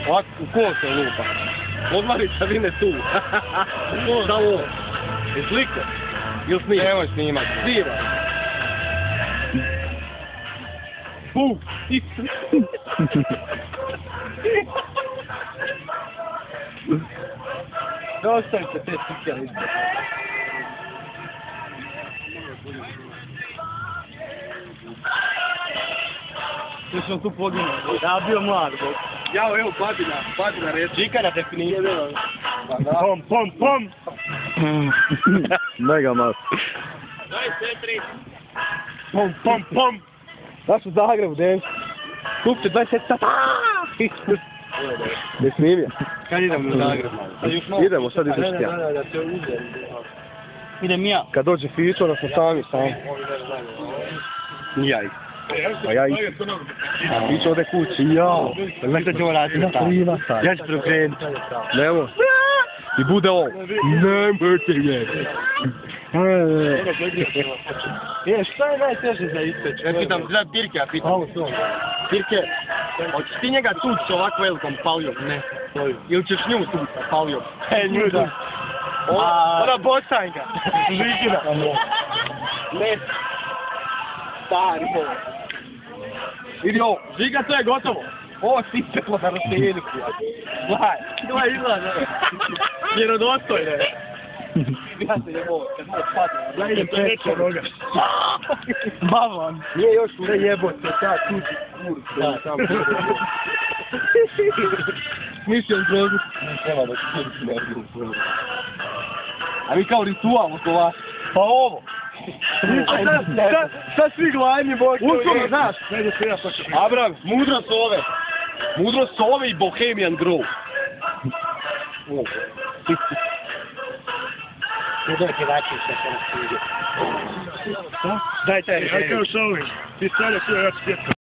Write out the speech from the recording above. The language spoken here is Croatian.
Ovako, u ko se lupa? Odmarica vine tu. Šta ovo? Je slika? Ili snima? Nemoj snimat. Snima. Bum! Ne ostavite te slike na izbog. Još sam tu poginuo. Ja bio mlad, bok. Jao, evo, Badina reći. Čika na definiciju. Pom! Mega mas. 24. Pom! Znaš u Zagrebu, Denč? Kupite 24 sata. Ne snimio. Kad idemo u Zagreb? Idemo, sad ideš ti ja. Da te uzem. Idem ja. Kad dođe Fićo, da smo sami. Ja ih. Pa ja ih. A Fićo ode kući, jao. Znaš da ćemo raditi tamo? Ja ću preokrenuti. Nemo. I bude ovo. Nemojte je. Šta je najteže za ispeć? Ja pitam, gleda Pirke, ja pitam. Pirke, hoćeš ti njega tući s ovako velikom palijom? Ne. Ili ćeš nju tući sa palijom? Nju da. Ona bosanjka. Žikina. Ne. Stari ovo. Vidi ovo. Žika, to je gotovo. Ovo si ispeklo na roštenju. Gledaj, izgleda. Vjerodostojno je. Ja se jebo, kad malo padne. Gledaj, idem treća noga. Bavlan. Nije još ure jebote, ta tuđi kur. Smišljam drogu. Nema da ću a mi kao ritual oko vas. Pa ovo. Šta svi glavni bok? Uskoro, znaš. Abram, mudrost ove. Mudrost ove i Bohemian Grove. Udojte vaći što se nas stiđe. Dajte. Aj kao šovi. Ti stavlja sve, ja ću